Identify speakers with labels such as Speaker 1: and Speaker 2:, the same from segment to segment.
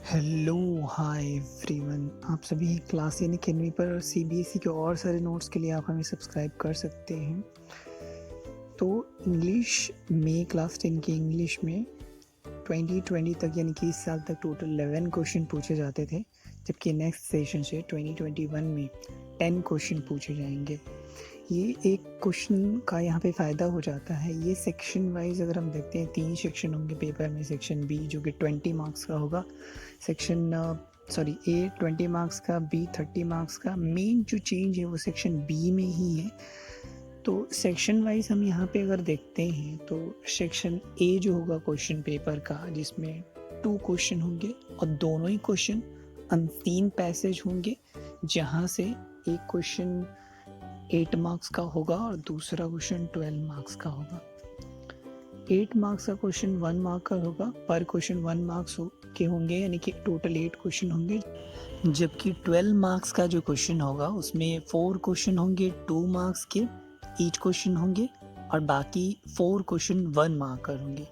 Speaker 1: Hello hi everyone. आप सभी class यानी 11वीं पर सीबीएसई के और सारे नोट्स के लिए आप हमें सब्सक्राइब कर सकते हैं। तो इंग्लिश में क्लास 10 के इंग्लिश में 2020 तक यानी कि इस साल तक टोटल 11 क्वेश्चन पूछे जाते थे, जबकि नेक्स्ट सेशन से 2021 में 10 क्वेश्चन पूछे जाएंगे। ये एक क्वेश्चन का यहाँ पे फ़ायदा हो जाता है। ये सेक्शन वाइज अगर हम देखते हैं 3 सेक्शन होंगे पेपर में। सेक्शन बी जो कि 20 मार्क्स का होगा, ए 20 मार्क्स का, बी 30 मार्क्स का। मेन जो चेंज है वो सेक्शन बी में ही है। तो सेक्शन वाइज हम यहाँ पे अगर देखते हैं तो सेक्शन ए जो होगा क्वेश्चन पेपर का, जिसमें 2 क्वेश्चन होंगे और दोनों ही क्वेश्चन अनसीन पैसेज होंगे, जहाँ से एक क्वेश्चन 8 मार्क्स का होगा और दूसरा क्वेश्चन 12 मार्क्स का होगा। 8 मार्क्स का क्वेश्चन 1 मार्क का होगा, पर क्वेश्चन 1 मार्क्स के होंगे, यानी कि टोटल 8 क्वेश्चन होंगे। जबकि 12 मार्क्स का जो क्वेश्चन होगा उसमें 4 क्वेश्चन होंगे 2 मार्क्स के, ईच क्वेश्चन होंगे, और बाकी 4 क्वेश्चन 1 मार्कर होंगे।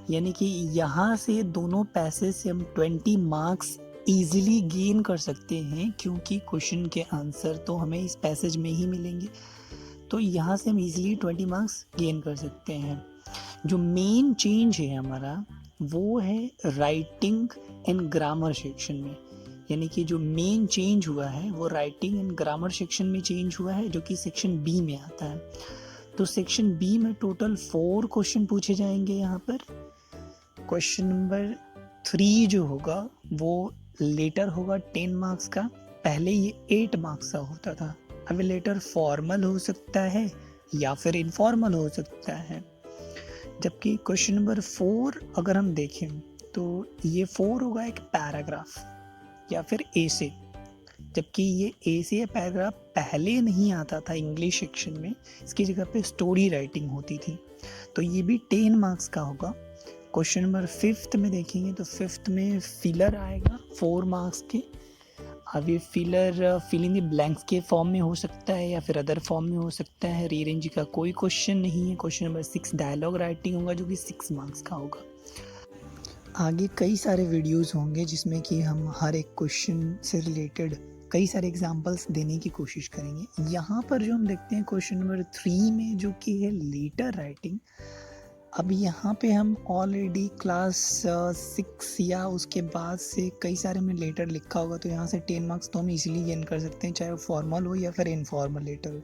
Speaker 1: यानी कि यहाँ से दोनों पैसेज से हम 20 मार्क्स ईजिली गेन कर सकते हैं, क्योंकि क्वेश्चन के आंसर तो हमें इस पैसेज में ही मिलेंगे। तो यहाँ से हम ईजिली 20 मार्क्स गेन कर सकते हैं। जो मेन चेंज है हमारा वो है राइटिंग एंड ग्रामर सेक्शन में। यानी कि जो मेन चेंज हुआ है वो राइटिंग एंड ग्रामर सेक्शन में चेंज हुआ है, जो कि सेक्शन बी में आता है। तो सेक्शन बी में टोटल 4 क्वेश्चन पूछे जाएंगे। यहाँ पर क्वेश्चन नंबर 3 जो होगा वो लेटर होगा 10 मार्क्स का। पहले ये 8 मार्क्स का होता था। अब लेटर फॉर्मल हो सकता है या फिर इनफॉर्मल हो सकता है। जबकि क्वेश्चन नंबर 4 अगर हम देखें तो ये 4 होगा एक पैराग्राफ या फिर एसे। जबकि ये एसे या पैराग्राफ पहले नहीं आता था इंग्लिश सेक्शन में, इसकी जगह पे स्टोरी राइटिंग होती थी। तो ये भी 10 मार्क्स का होगा। क्वेश्चन नंबर 5 में देखेंगे तो 5 में फिलर आएगा 4 मार्क्स के। अब ये filler fill in the blanks के फॉर्म में हो सकता है या फिर अदर फॉर्म में हो सकता है। रीअरेंज का कोई क्वेश्चन नहीं है। क्वेश्चन नंबर 6 डायलॉग राइटिंग होगा, जो कि 6 मार्क्स का होगा। आगे कई सारे वीडियोस होंगे जिसमें कि हम हर एक क्वेश्चन से रिलेटेड कई सारे एग्जांपल्स देने की कोशिश करेंगे। यहाँ पर जो हम देखते हैं क्वेश्चन नंबर 3 में, जो कि है लेटर राइटिंग। अब यहाँ पे हम ऑलरेडी क्लास 6 या उसके बाद से कई सारे में लेटर लिखा होगा, तो यहाँ से 10 मार्क्स तो हम इजीली गेन कर सकते हैं, चाहे वो फॉर्मल हो या फिर इनफॉर्मल लेटर हो।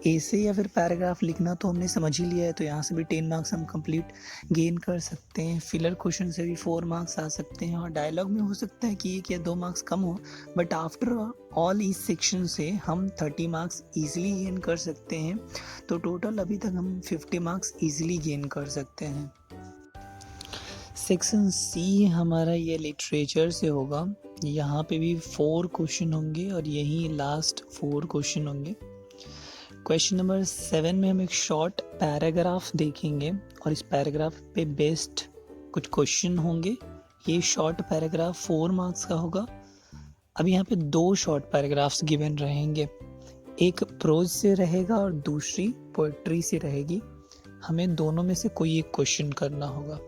Speaker 1: ऐसे या फिर पैराग्राफ लिखना तो हमने समझ ही लिया है, तो यहाँ से भी 10 मार्क्स हम कंप्लीट गेन कर सकते हैं। फिलर क्वेश्चन से भी 4 मार्क्स आ सकते हैं, और डायलॉग में हो सकता है कि 1 या 2 मार्क्स कम हो, बट आफ्टर ऑल इस सेक्शन से हम 30 मार्क्स ईजिली गेन कर सकते हैं। तो टोटल अभी तक हम 50 मार्क्स ईजिली गेन कर सकते हैं। सेक्शन सी हमारा ये लिटरेचर से होगा। यहाँ पे भी 4 क्वेश्चन होंगे और यही लास्ट 4 क्वेश्चन होंगे। क्वेश्चन नंबर 7 में हम एक शॉर्ट पैराग्राफ देखेंगे और इस पैराग्राफ पे बेस्ड कुछ क्वेश्चन होंगे। ये शॉर्ट पैराग्राफ 4 मार्क्स का होगा। अब यहाँ पे 2 शॉर्ट पैराग्राफ्स गिवन रहेंगे, एक प्रोज से रहेगा और दूसरी पोएट्री से रहेगी। हमें दोनों में से कोई एक क्वेश्चन करना होगा।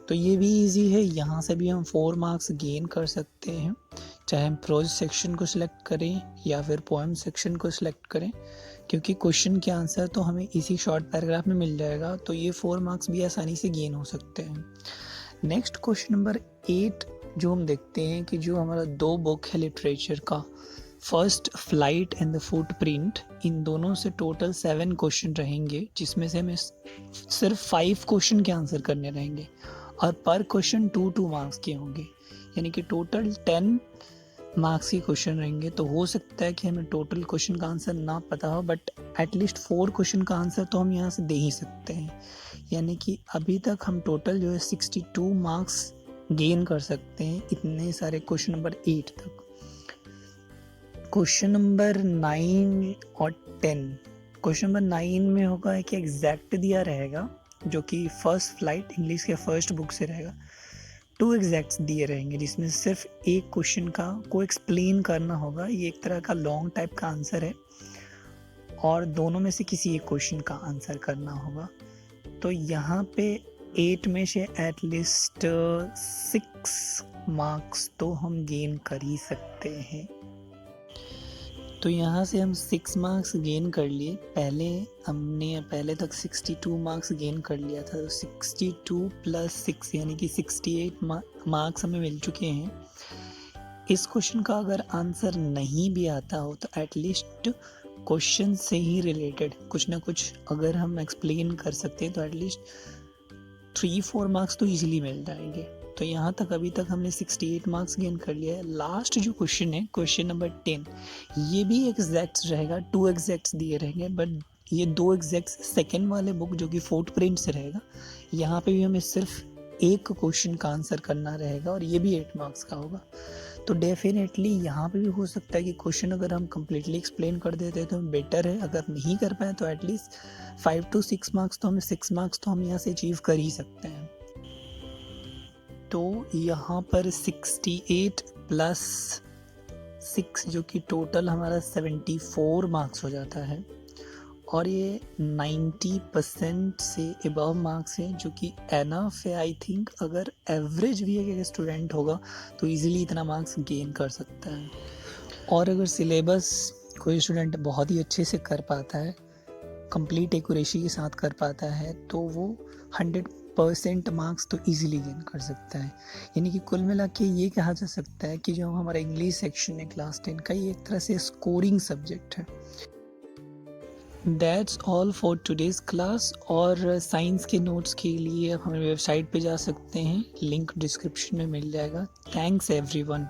Speaker 1: तो ये भी इजी है, यहाँ से भी हम 4 मार्क्स गेन कर सकते हैं, चाहे हम प्रोज सेक्शन को सिलेक्ट करें या फिर पोएम सेक्शन को सिलेक्ट करें, क्योंकि क्वेश्चन के आंसर तो हमें इसी शॉर्ट पैराग्राफ में मिल जाएगा। तो ये 4 मार्क्स भी आसानी से गेन हो सकते हैं। नेक्स्ट क्वेश्चन नंबर 8 जो हम देखते हैं कि जो हमारा 2 बुक है लिटरेचर का, first flight and the footprint, इन दोनों से टोटल 7 क्वेश्चन रहेंगे, जिसमें से हमें सिर्फ 5 क्वेश्चन के आंसर करने रहेंगे और पर क्वेश्चन 2 मार्क्स के होंगे, यानी कि टोटल 10 मार्क्स के क्वेश्चन रहेंगे। तो हो सकता है कि हमें टोटल क्वेश्चन का आंसर ना पता हो, बट एटलीस्ट 4 क्वेश्चन का आंसर तो हम यहाँ से दे ही सकते हैं। यानी कि अभी तक हम टोटल जो है 62 मार्क्स गेन कर सकते हैं इतने सारे क्वेश्चन नंबर 8 तक। क्वेश्चन नंबर 9 और 10, क्वेश्चन नंबर 9 में होगा कि एग्जैक्ट दिया रहेगा, जो कि फर्स्ट फ्लाइट इंग्लिश के फर्स्ट बुक से रहेगा। 2 एग्जैक्ट्स दिए रहेंगे, जिसमें सिर्फ एक क्वेश्चन को एक्सप्लेन करना होगा। ये एक तरह का लॉन्ग टाइप का आंसर है और दोनों में से किसी एक क्वेश्चन का आंसर करना होगा। तो यहाँ पे 8 में से एटलीस्ट 6 मार्क्स तो हम गेन कर ही सकते हैं। तो यहाँ से हम 6 मार्क्स गेन कर लिए। पहले तक 62 मार्क्स गेन कर लिया था, तो 62 + 6 यानी कि 68 मार्क्स हमें मिल चुके हैं। इस क्वेश्चन का अगर आंसर नहीं भी आता हो तो एटलीस्ट क्वेश्चन से ही रिलेटेड कुछ ना कुछ अगर हम एक्सप्लेन कर सकते हैं तो एटलीस्ट 3-4 मार्क्स तो इजीली मिल जाएंगे। तो यहाँ तक अभी तक हमने 68 मार्क्स गेन कर लिया है। लास्ट जो क्वेश्चन है, क्वेश्चन नंबर 10, ये भी एग्जैक्ट्स रहेगा, 2 एग्जैक्ट्स दिए रहेंगे, बट ये 2 एग्जैक्ट्स सेकेंड वाले बुक जो कि फोर्थ प्रिंट से रहेगा। यहाँ पे भी हमें सिर्फ एक क्वेश्चन का आंसर करना रहेगा और ये भी 8 मार्क्स का होगा। तो डेफिनेटली यहाँ पे भी हो सकता है कि क्वेश्चन अगर हम कम्प्लीटली एक्सप्लेन कर देते तो बेटर है, अगर नहीं कर पाए तो एटलीस्ट 5 to 6 मार्क्स तो हमें 6 मार्क्स तो हम यहाँ से अचीव कर ही सकते हैं। तो यहाँ पर 68 + 6 जो कि टोटल हमारा 74 मार्क्स हो जाता है और ये 90% से अबव मार्क्स हैं, जो कि एनफ है। आई थिंक अगर एवरेज भी एक स्टूडेंट होगा तो इजीली इतना मार्क्स गेन कर सकता है। और अगर सिलेबस कोई स्टूडेंट बहुत ही अच्छे से कर पाता है, कंप्लीट एक्यूरेसी के साथ कर पाता है, तो वो 100% मार्क्स तो इजीली गेन कर सकता है। यानी कि कुल मिला के ये कहा जा सकता है कि जो हमारा इंग्लिश सेक्शन है क्लास 10 का, ये एक तरह से स्कोरिंग सब्जेक्ट है। That's all for today's class. और साइंस के नोट्स के लिए आप हमारे वेबसाइट पे जा सकते हैं, लिंक डिस्क्रिप्शन में मिल जाएगा। Thanks everyone.